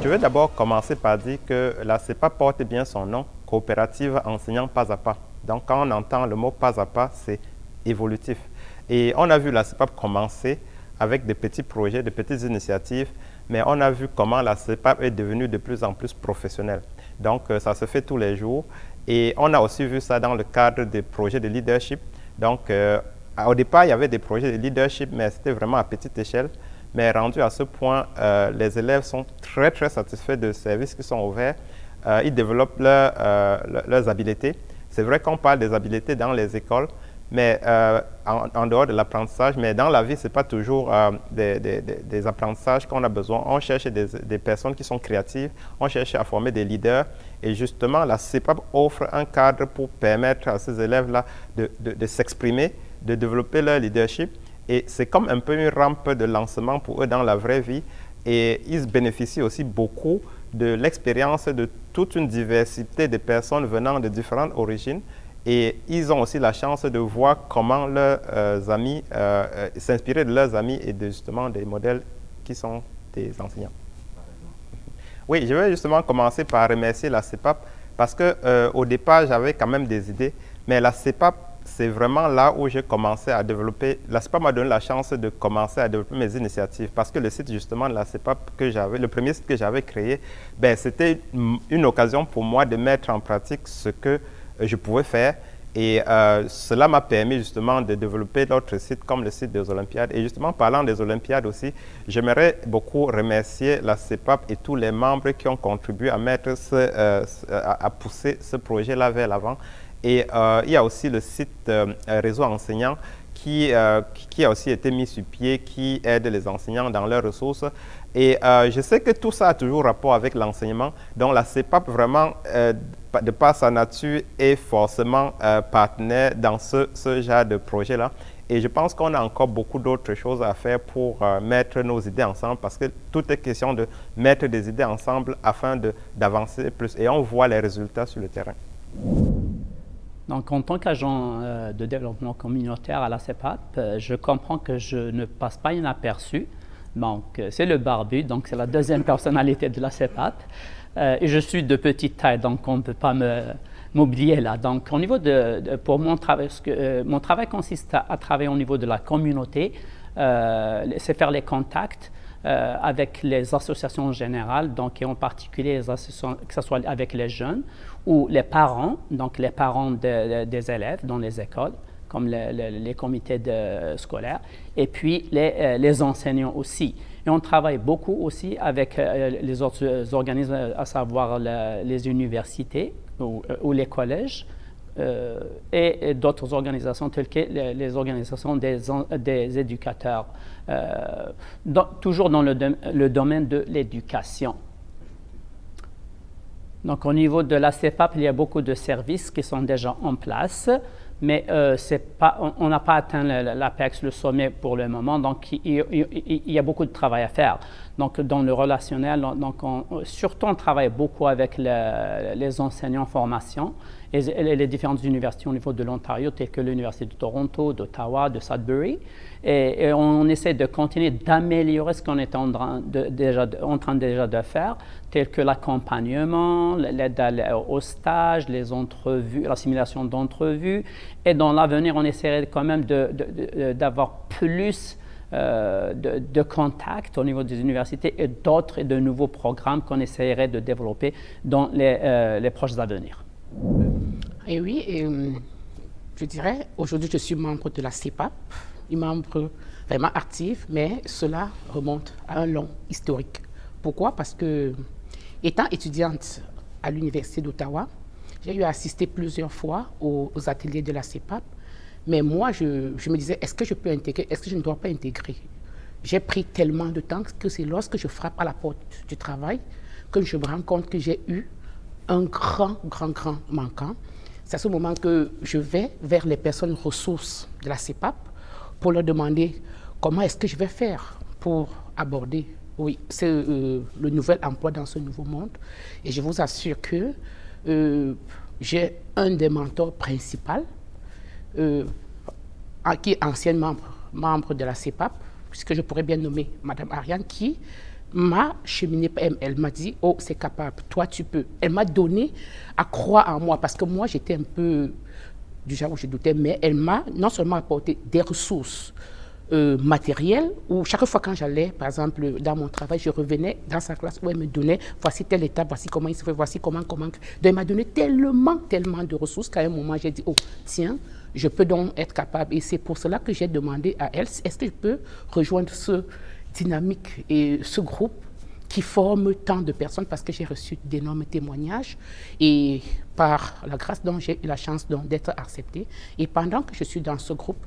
je vais d'abord commencer par dire que la CEPAP porte bien son nom, Coopérative Enseignant Pas à Pas. Donc, quand on entend le mot Pas à Pas, c'est évolutif. Et on a vu la CEPAP commencer avec des petits projets, des petites initiatives, mais on a vu comment la CEPAP est devenue de plus en plus professionnelle. Donc, ça se fait tous les jours. Et on a aussi vu ça dans le cadre des projets de leadership. Donc, au départ, il y avait des projets de leadership, mais c'était vraiment à petite échelle. Mais rendu à ce point, les élèves sont très, très satisfaits des services qui sont ouverts. Ils développent leurs habiletés. C'est vrai qu'on parle des habiletés dans les écoles, mais en dehors de l'apprentissage, mais dans la vie, ce n'est pas toujours des apprentissages qu'on a besoin. On cherche des personnes qui sont créatives, on cherche à former des leaders. Et justement, la CEPAP offre un cadre pour permettre à ces élèves-là de s'exprimer, de développer leur leadership. Et c'est comme un peu une rampe de lancement pour eux dans la vraie vie. Et ils bénéficient aussi beaucoup de l'expérience de toute une diversité de personnes venant de différentes origines. Et ils ont aussi la chance de voir comment leurs amis, s'inspirer de leurs amis et justement des modèles qui sont des enseignants. Oui, je vais justement commencer par remercier la CEPAP parce qu'au départ, j'avais quand même des idées, mais la CEPAP, c'est vraiment là où j'ai commencé à développer. La CEPAP m'a donné la chance de commencer à développer mes initiatives parce que le site justement de la CEPAP le premier site que j'avais créé, c'était une occasion pour moi de mettre en pratique ce que je pouvais faire. Et cela m'a permis justement de développer d'autres sites comme le site des Olympiades. Et justement, parlant des Olympiades aussi, j'aimerais beaucoup remercier la CEPAP et tous les membres qui ont contribué à mettre à pousser ce projet-là vers l'avant. Et il y a aussi le site Réseau Enseignant qui a aussi été mis sur pied, qui aide les enseignants dans leurs ressources. Et je sais que tout ça a toujours rapport avec l'enseignement. Donc la CEPAP, vraiment, de par sa nature, est forcément partenaire dans ce genre de projet-là. Et je pense qu'on a encore beaucoup d'autres choses à faire pour mettre nos idées ensemble, parce que tout est question de mettre des idées ensemble afin d'avancer plus. Et on voit les résultats sur le terrain. Donc, en tant qu'agent de développement communautaire à la CEPAP, je comprends que je ne passe pas inaperçu. Donc, c'est le barbu, donc c'est la deuxième personnalité de la CEPAP. Et je suis de petite taille, donc on ne peut pas m'oublier là. Donc, au niveau pour mon travail, mon travail consiste à travailler au niveau de la communauté, c'est faire les contacts avec les associations générales, donc et en particulier les associations, que ce soit avec les jeunes ou les parents, donc les parents des élèves dans les écoles, comme les comités scolaires, et puis les enseignants aussi. Et on travaille beaucoup aussi avec les autres organismes, à savoir les universités ou les collèges, et d'autres organisations telles que les organisations des éducateurs, toujours dans le domaine de l'éducation. Donc, au niveau de la CEPAP, il y a beaucoup de services qui sont déjà en place, mais on n'a pas atteint l'apex, le sommet pour le moment, donc il y a beaucoup de travail à faire. Donc, dans le relationnel, surtout on travaille beaucoup avec les enseignants en formation et les différentes universités au niveau de l'Ontario, telles que l'Université de Toronto, d'Ottawa, de Sudbury. Et on essaie de continuer d'améliorer ce qu'on est en train déjà de faire, tel que l'accompagnement, l'aide au stage, les entrevues, la simulation d'entrevues. Et dans l'avenir, on essaierait quand même d'avoir plus de contacts au niveau des universités et d'autres et de nouveaux programmes qu'on essaierait de développer dans les proches à venir. Et oui, je dirais, aujourd'hui je suis membre de la CEPAP, un membre vraiment actif, mais cela remonte à un long historique. Pourquoi? Parce que, étant étudiante à l'Université d'Ottawa, j'ai eu à assister plusieurs fois aux ateliers de la CEPAP, mais moi, je me disais, est-ce que je peux intégrer, est-ce que je ne dois pas intégrer? J'ai pris tellement de temps que c'est lorsque je frappe à la porte du travail que je me rends compte que j'ai eu un grand manquant. C'est à ce moment que je vais vers les personnes ressources de la CEPAP pour leur demander comment est-ce que je vais faire pour aborder, oui, c'est le nouvel emploi dans ce nouveau monde. Et je vous assure que j'ai un des mentors principaux, qui est ancienne membre de la CEPAP, puisque je pourrais bien nommer Madame Ariane, qui m'a cheminé, elle m'a dit, oh, c'est capable, toi tu peux. Elle m'a donné à croire en moi, parce que moi j'étais un peu du genre où je doutais, mais elle m'a non seulement apporté des ressources matérielles, où chaque fois quand j'allais, par exemple, dans mon travail, je revenais dans sa classe où elle me donnait, voici telle étape, voici comment il se fait, voici comment. Donc elle m'a donné tellement de ressources qu'à un moment j'ai dit, oh, tiens, je peux donc être capable. Et c'est pour cela que j'ai demandé à elle, est-ce que je peux rejoindre ce dynamique et ce groupe qui forme tant de personnes, parce que j'ai reçu d'énormes témoignages et par la grâce dont j'ai eu la chance d'être acceptée. Et pendant que je suis dans ce groupe,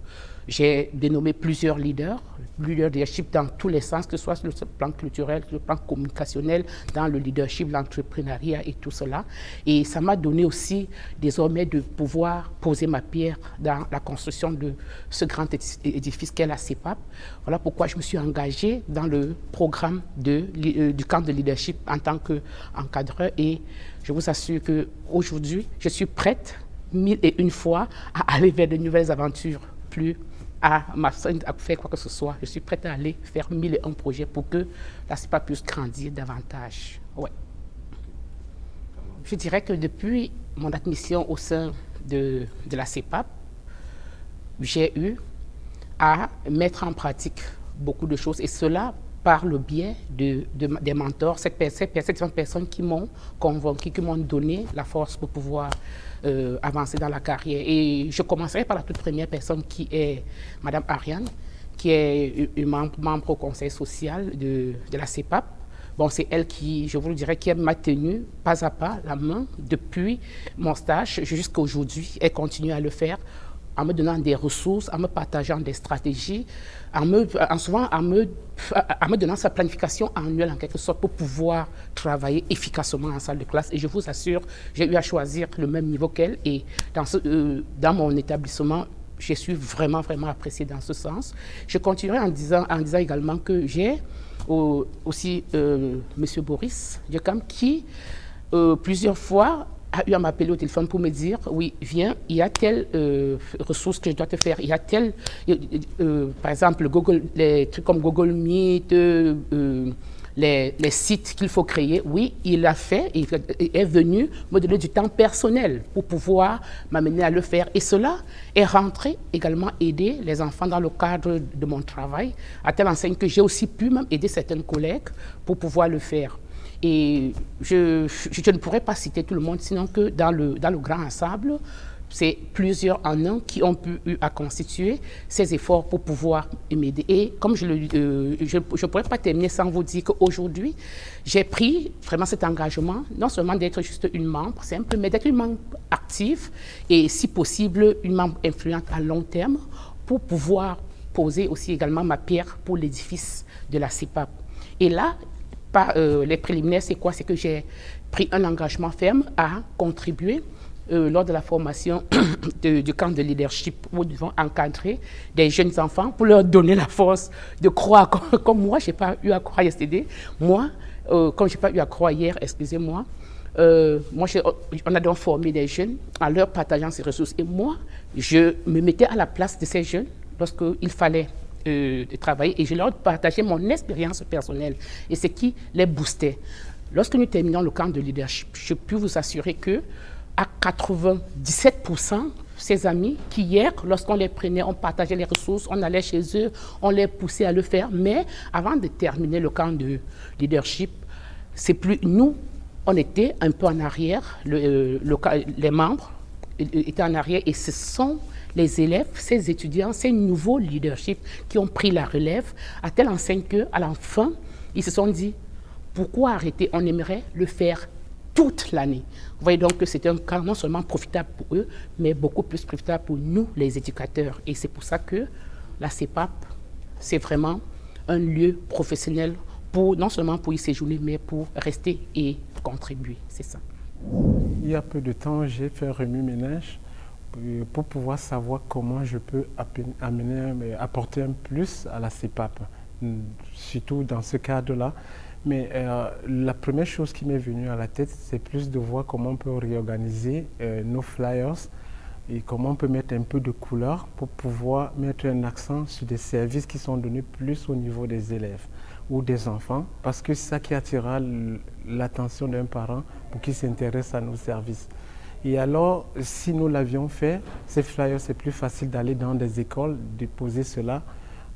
j'ai dénommé plusieurs leaders leadership dans tous les sens, que ce soit sur le plan culturel, sur le plan communicationnel, dans le leadership, l'entrepreneuriat et tout cela. Et ça m'a donné aussi désormais de pouvoir poser ma pierre dans la construction de ce grand édifice qu'est la CEPAP. Voilà pourquoi je me suis engagée dans le programme du camp de leadership en tant qu'encadreur. Et je vous assure qu'aujourd'hui, je suis prête 1001 fois à aller vers de nouvelles aventures, plus à faire quoi que ce soit. Je suis prête à aller faire 1001 projets pour que la CEPAP puisse grandir davantage. Ouais. Je dirais que depuis mon admission au sein de la CEPAP, j'ai eu à mettre en pratique beaucoup de choses, et cela par le biais des mentors, ces personnes qui m'ont convaincu, qui m'ont donné la force pour pouvoir avancer dans la carrière. Et je commencerai par la toute première personne qui est Madame Ariane, qui est une membre au conseil social de la CEPAP. Bon, c'est elle qui, je vous le dirais, qui m'a tenu pas à pas la main depuis mon stage jusqu'à aujourd'hui. Elle continue à le faire en me donnant des ressources, en me partageant des stratégies, en me donnant sa planification annuelle en quelque sorte pour pouvoir travailler efficacement en salle de classe. Et je vous assure, j'ai eu à choisir le même niveau qu'elle, et dans mon établissement, je suis vraiment appréciée dans ce sens. Je continuerai en disant également que j'ai aussi M. Boris Diakam qui, plusieurs fois, a eu à m'appeler au téléphone pour me dire, oui, viens, il y a telle ressource que je dois te faire, il y a telle, par exemple, les trucs comme Google Meet, les sites qu'il faut créer. Oui, il l'a fait, il est venu me donner du temps personnel pour pouvoir m'amener à le faire. Et cela est rentré également aider les enfants dans le cadre de mon travail, à telle enseigne que j'ai aussi pu même aider certains collègues pour pouvoir le faire. Et je ne pourrais pas citer tout le monde, sinon que dans le grand ensemble, c'est plusieurs en un qui ont pu à constituer ces efforts pour pouvoir m'aider. Et comme je ne pourrais pas terminer sans vous dire qu'aujourd'hui, j'ai pris vraiment cet engagement, non seulement d'être juste une membre simple, mais d'être une membre active et, si possible, une membre influente à long terme pour pouvoir poser aussi également ma pierre pour l'édifice de la CEPAP. Et là, les préliminaires, c'est quoi? C'est que j'ai pris un engagement ferme à contribuer lors de la formation du camp de leadership, où nous devons encadrer des jeunes enfants pour leur donner la force de croire, comme moi, je n'ai pas eu à croire yesterday. Moi, comme je n'ai pas eu à croire hier, excusez-moi, on a donc formé des jeunes en leur partageant ces ressources. Et moi, je me mettais à la place de ces jeunes lorsqu'il fallait de travailler, et je leur partageais mon expérience personnelle et ce qui les boostait. Lorsque nous terminons le camp de leadership, je peux vous assurer que à 97%, ces amis qui hier, lorsqu'on les prenait, on partageait les ressources, on allait chez eux, on les poussait à le faire, mais avant de terminer le camp de leadership, c'est plus nous, on était un peu en arrière, les membres étaient en arrière, et ce sont les élèves, ces étudiants, ces nouveaux leaderships qui ont pris la relève, à telle enseigne qu'à la fin, ils se sont dit, pourquoi arrêter? On aimerait le faire toute l'année. Vous voyez donc que c'est un cas non seulement profitable pour eux, mais beaucoup plus profitable pour nous, les éducateurs. Et c'est pour ça que la CEPAP, c'est vraiment un lieu professionnel non seulement pour y séjourner, mais pour rester et contribuer. C'est ça. Il y a peu de temps, j'ai fait remue-ménage pour pouvoir savoir comment je peux apporter un plus à la CEPAP, surtout dans ce cadre-là. Mais la première chose qui m'est venue à la tête, c'est plus de voir comment on peut réorganiser nos flyers et comment on peut mettre un peu de couleur pour pouvoir mettre un accent sur des services qui sont donnés plus au niveau des élèves, ou des enfants, parce que c'est ça qui attirera l'attention d'un parent pour qu'il s'intéresse à nos services. Et alors, si nous l'avions fait, ces flyers, c'est plus facile d'aller dans des écoles, déposer cela,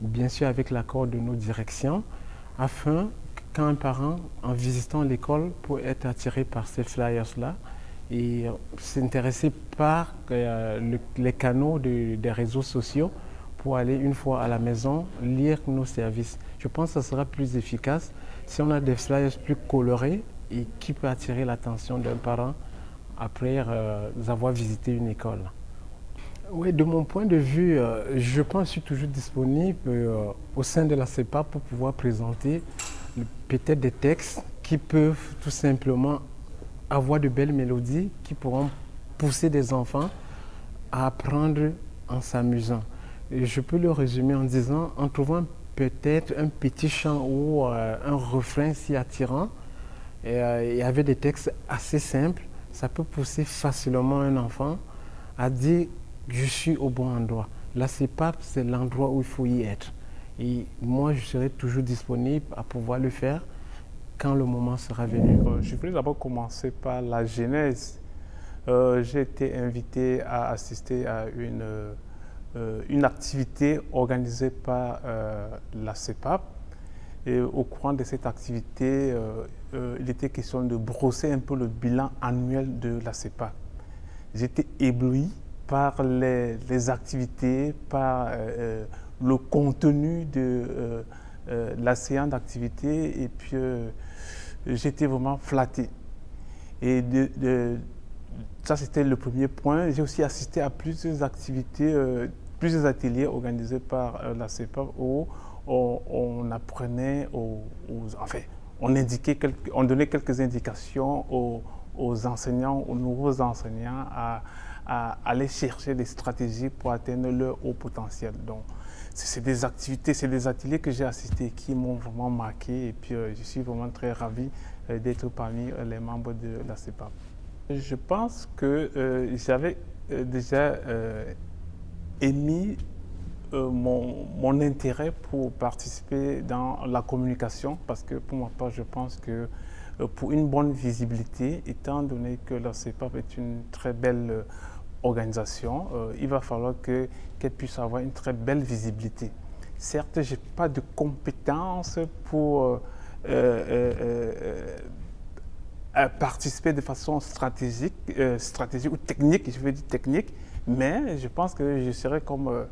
bien sûr avec l'accord de nos directions, afin qu'un parent, en visitant l'école, peut être attiré par ces flyers-là et s'intéresser par les canaux des réseaux sociaux pour aller une fois à la maison lire nos services. Je pense que ça sera plus efficace si on a des flyers plus colorés et qui peut attirer l'attention d'un parent après avoir visité une école. Oui, de mon point de vue, je pense que je suis toujours disponible au sein de la CEPAP pour pouvoir présenter peut-être des textes qui peuvent tout simplement avoir de belles mélodies qui pourront pousser des enfants à apprendre en s'amusant. Et je peux le résumer en disant, en trouvant peut-être un petit chant ou un refrain si attirant, et avec des textes assez simples, ça peut pousser facilement un enfant à dire « je suis au bon endroit ». La CEPAP, c'est l'endroit où il faut y être. Et moi, je serai toujours disponible à pouvoir le faire quand le moment sera venu. Je voulais d'abord commencer par la genèse. J'ai été invité à assister à une activité organisée par la CEPAP. Et au cours de cette activité, il était question de brosser un peu le bilan annuel de la CEPAP. J'étais ébloui par les activités, par le contenu de la séance d'activité et puis j'étais vraiment flatté. Et ça, c'était le premier point. J'ai aussi assisté à plusieurs activités, plusieurs ateliers organisés par la CEPAP où on apprenait enfin, on donnait quelques indications aux enseignants, aux nouveaux enseignants à aller chercher des stratégies pour atteindre leur haut potentiel. Donc, c'est des activités, c'est des ateliers que j'ai assistés qui m'ont vraiment marqué et puis je suis vraiment très ravi d'être parmi les membres de la CEPAP. Je pense que j'avais déjà émis mon intérêt pour participer dans la communication parce que pour ma part, je pense que pour une bonne visibilité, étant donné que la CEPAP est une très belle organisation, il va falloir qu'elle puisse avoir une très belle visibilité. Certes, je n'ai pas de compétences pour participer de façon stratégique ou technique, je veux dire technique, mais je pense que je serai comme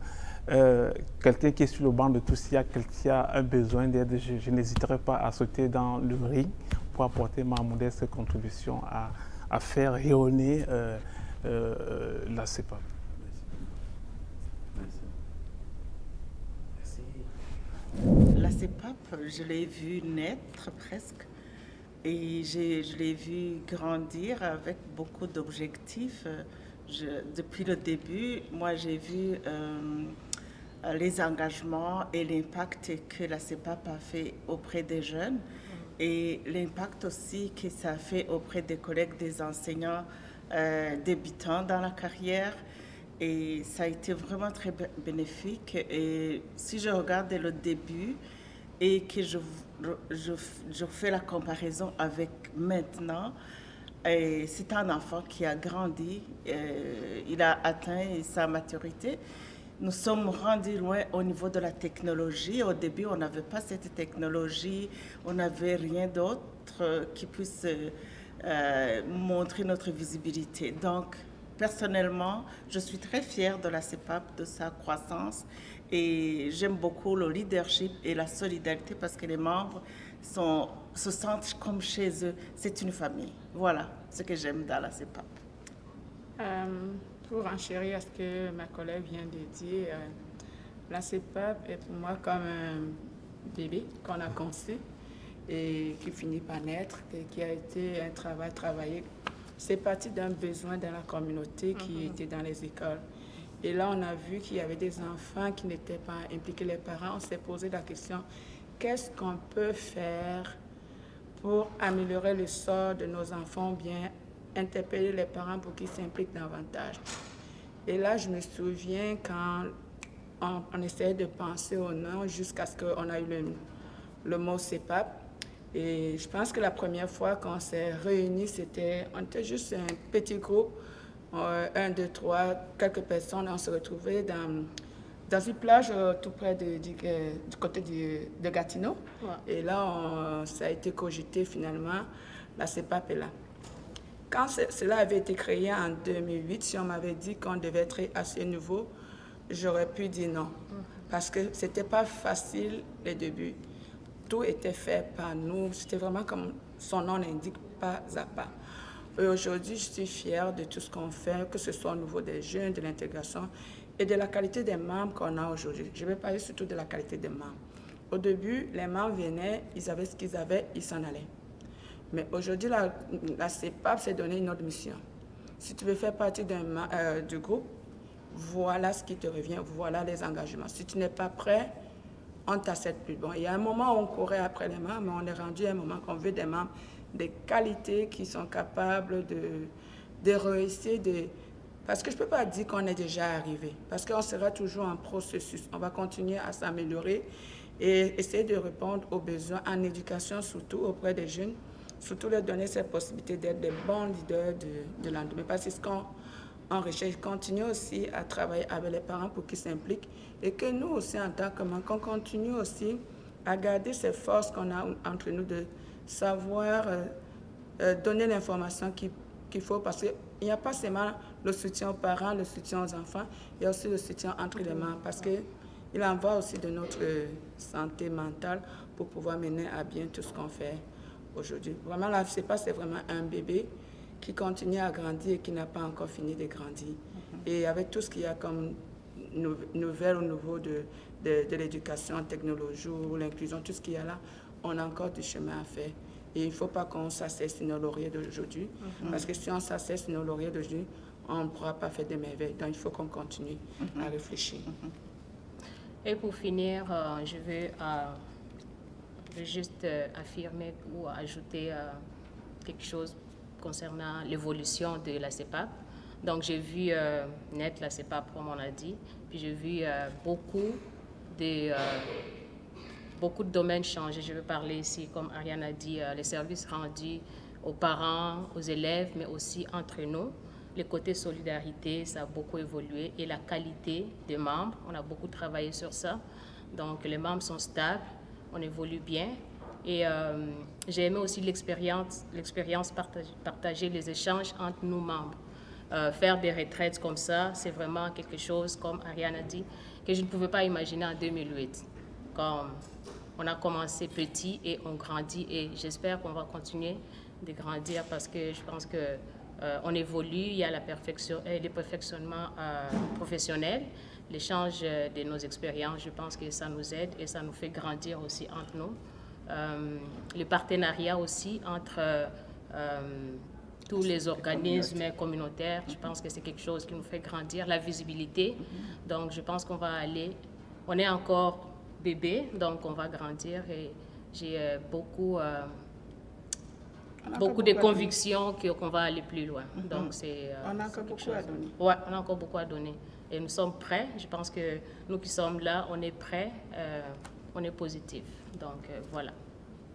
quelqu'un qui est sur le banc de tout. S'il y a quelqu'un qui a un besoin d'aide, je n'hésiterai pas à sauter dans le ring pour apporter ma modeste contribution à faire rayonner la CEPAP. La CEPAP, je l'ai vue naître presque et je l'ai vue grandir avec beaucoup d'objectifs. Depuis le début, moi j'ai vu les engagements et l'impact que la CEPAP a fait auprès des jeunes et l'impact aussi que ça a fait auprès des collègues, des enseignants débutants dans la carrière. Et ça a été vraiment très bénéfique. Et si je regarde le début et que je fais la comparaison avec maintenant, c'est un enfant qui a grandi, il a atteint sa maturité. Nous sommes rendus loin au niveau de la technologie. Au début, on n'avait pas cette technologie, on n'avait rien d'autre qui puisse montrer notre visibilité. Donc, personnellement, je suis très fière de la CEPAP, de sa croissance et j'aime beaucoup le leadership et la solidarité parce que les membres se sentent comme chez eux. C'est une famille. Voilà ce que j'aime dans la CEPAP. Pour enchérir à ce que ma collègue vient de dire, la CEPAP est pour moi comme un bébé qu'on a conçu et qui finit par naître, et qui a été un travail travaillé. C'est parti d'un besoin dans la communauté qui était dans les écoles. Et là, on a vu qu'il y avait des enfants qui n'étaient pas impliqués, les parents. On s'est posé la question, qu'est-ce qu'on peut faire pour améliorer le sort de nos enfants, bien interpeller les parents pour qu'ils s'impliquent davantage. Et là, je me souviens quand on essayait de penser au nom jusqu'à ce qu'on a eu le mot CEPAP. Et je pense que la première fois qu'on s'est réunis, on était juste un petit groupe, 1, 2, 3, quelques personnes. On se retrouvait dans une plage tout près du côté de Gatineau. Ouais. Et là, ça a été cogité finalement, la CEPAP est là. Quand cela avait été créé en 2008, si on m'avait dit qu'on devait être assez nouveau, j'aurais pu dire non. Parce que ce n'était pas facile les débuts. Tout était fait par nous. C'était vraiment comme son nom l'indique, pas à pas. Et aujourd'hui, je suis fière de tout ce qu'on fait, que ce soit au niveau des jeunes, de l'intégration et de la qualité des membres qu'on a aujourd'hui. Je vais parler surtout de la qualité des membres. Au début, les membres venaient, ils avaient ce qu'ils avaient, ils s'en allaient. Mais aujourd'hui, la CEPAP s'est donné une autre mission. Si tu veux faire partie du groupe, voilà ce qui te revient, voilà les engagements. Si tu n'es pas prêt, on t'accepte plus. Bon, il y a un moment où on courait après les membres, mais on est rendu à un moment qu'on veut des membres de qualité qui sont capables de réussir. Parce que je ne peux pas dire qu'on est déjà arrivé, parce qu'on sera toujours en processus. On va continuer à s'améliorer et essayer de répondre aux besoins en éducation, surtout auprès des jeunes, surtout leur donner cette possibilité d'être des bons leaders de l'endemain. Parce que ce qu'on recherche, continue aussi à travailler avec les parents pour qu'ils s'impliquent et que nous aussi, en tant que membres, qu'on continue aussi à garder ces forces qu'on a entre nous de savoir donner l'information qu'il faut, parce qu'il n'y a pas seulement le soutien aux parents, le soutien aux enfants, il y a aussi le soutien entre les membres, parce qu'il en va aussi de notre santé mentale pour pouvoir mener à bien tout ce qu'on fait aujourd'hui. Vraiment, la CEPAP, c'est vraiment un bébé qui continue à grandir et qui n'a pas encore fini de grandir. Et avec tout ce qu'il y a comme nouvelle au niveau de l'éducation, la technologie ou l'inclusion, tout ce qu'il y a là, on a encore du chemin à faire. Et il ne faut pas qu'on s'assesse sur nos lauriers d'aujourd'hui, parce que si on s'assesse sur nos lauriers d'aujourd'hui, on ne pourra pas faire de merveilles. Donc il faut qu'on continue à réfléchir. Et pour finir, je veux juste affirmer ou ajouter quelque chose concernant l'évolution de la CEPAP. Donc j'ai vu naître la CEPAP, comme on a dit, puis j'ai vu beaucoup de domaines changer. Je veux parler ici, comme Ariane a dit, les services rendus aux parents, aux élèves, mais aussi entre nous. Le côté solidarité, ça a beaucoup évolué, et la qualité des membres, on a beaucoup travaillé sur ça. Donc les membres sont stables, on évolue bien. Et j'ai aimé aussi l'expérience partager les échanges entre nous membres. Faire des retraites comme ça, c'est vraiment quelque chose, comme Ariane a dit, que je ne pouvais pas imaginer en 2008. Comme on a commencé petit et on grandit, et j'espère qu'on va continuer de grandir, parce que je pense que on évolue, il y a les perfectionnements professionnels, l'échange de nos expériences, je pense que ça nous aide et ça nous fait grandir aussi entre nous. Le partenariat aussi entre tous les organismes communautaires, je pense que c'est quelque chose qui nous fait grandir, la visibilité. Donc je pense qu'on va on est encore bébé, donc on va grandir, et j'ai beaucoup de convictions qu'on va aller plus loin. Donc on a encore beaucoup à donner. Ouais, on a encore beaucoup à donner. Et nous sommes prêts. Je pense que nous qui sommes là, on est prêts, on est positifs. Donc voilà.